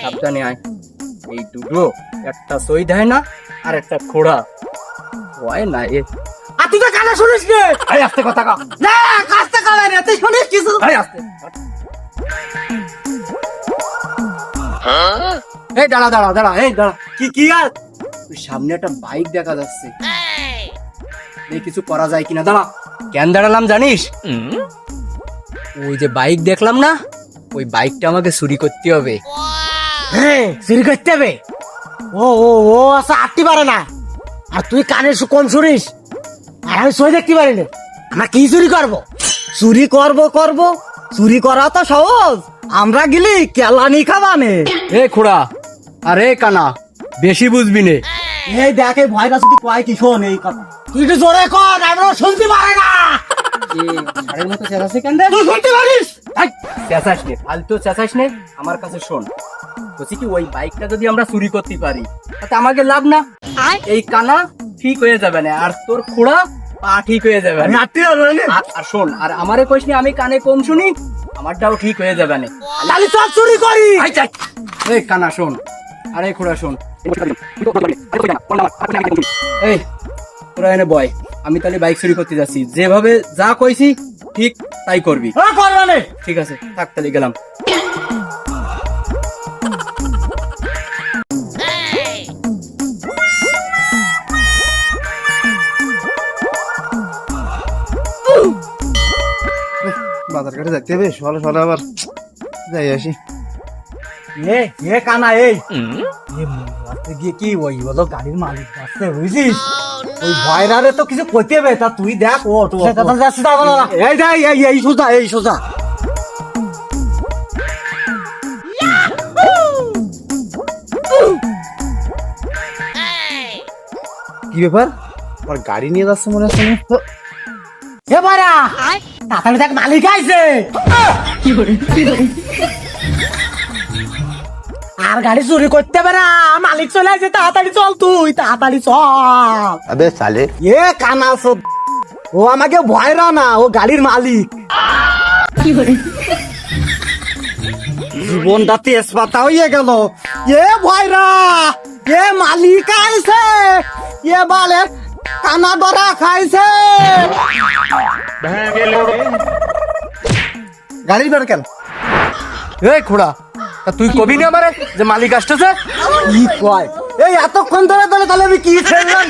সাবধানে আয়। এই দুটো একটা সই দেয় না আর একটা খোড়া হয় না এ। আর তুই তো কানে শুনিস নি? এই আস্তে কথা কা। না কাস্তে কানে রে, তুই শুনিস কিছু? এই আস্তে। এই দাঁড়া দাঁড়া দাঁড়া, এই দাঁড়া। কি আর ওই সামনে একটা বাইক দেখা যাচ্ছে, এই কিছু করা যায় কিনা। দাঁড়া। কেন দাঁড়ালাম জানিস? ওই যে বাইক দেখলাম না, ওই বাইকটা আমাকে চুরি করতে হবে। হ্যাঁ চুরি করতে হবে। ও ও ও আচ্ছা আটটি পারে না, আর তুই কানে কম শুনিস আর আমি সই দেখতে পারি না। আমরা কি চুরি করব? চুরি করব চুরি করা তো সহজ, আমরা গেলি কেলানি খাবানে। এ খোড়া আর এ কানা, বেশি বুঝবি নে। এই দেখে ভয়টা যদি কয় কি শোন এই কথা, তুই একটু জোরে কর, আমরা শুনতে পারে না। ষাঁড়ের মতো চেঁচাচ্ছে কেন রে? তুই শুনতে পারিস? এই, চেঁচাস নে, ফালতু চেঁচাস নে। আমার কাছে শোন, বলছি কি ওই বাইকটা যদি আমরা চুরি করতে পারি তাতে আমাকে লাভ না? এই কানা ঠিক হয়ে যাবে না, আর তোর খোড়া পা ঠিক হয়ে যাবে না। আর শোন, আর আমারে কইস নি আমি কানে কম শুনি, আমারটাও ঠিক হয়ে যাবে না। তাহলে সব চুরি করি। এই কানা শোন, আরে খোড়া শোন। এই তোরা এনে বয়, আমি তাহলে বাইক চুরি করতে যাচ্ছি। যেভাবে যা কইছি ঠিক তাই করবি। করবানে ঠিক আছে, থাক তাহলে গেলাম। বাজার ঘাটে যাইতে হবে, সকালে সকালে আবার যাই আসি। এ কানা এই গিয়ে কি ওই বলো গাড়ির মালিক আসছে বুঝছিস, ওই ভয়রারে তো কিছু করতে হবে। তা তুই দেখ ও যাচ্ছি এই যাই এই সোজা এই সোজা। কি ব্যাপার, আমার গাড়ি নিয়ে যাচ্ছে মনে হচ্ছে না? এ ভাইরা তাড়াতাড়ি দেখ মালিক আইছে। আর গাড়ি চুরি করতে হবে না, মালিক চলে আসছে। তাড়াতাড়ি চল, তুই তাড়াতাড়ি চল। আবে সালে এ কানা সব, ও আমাকে ভয়রা না, ও গাড়ির মালিক। জীবনটা তেজপাতা হয়ে গেল। এ ভয়রা, এ মালিক আইছে, এ বলে কানা ডরা খাইছে। গাড়ি বের কেন? এই খোড়া, তা তুই কবি না আমারে যে মালিক আসতেছে? কি কয় এই এতক্ষণ ধরে তাহলে আমি কি খেলাম?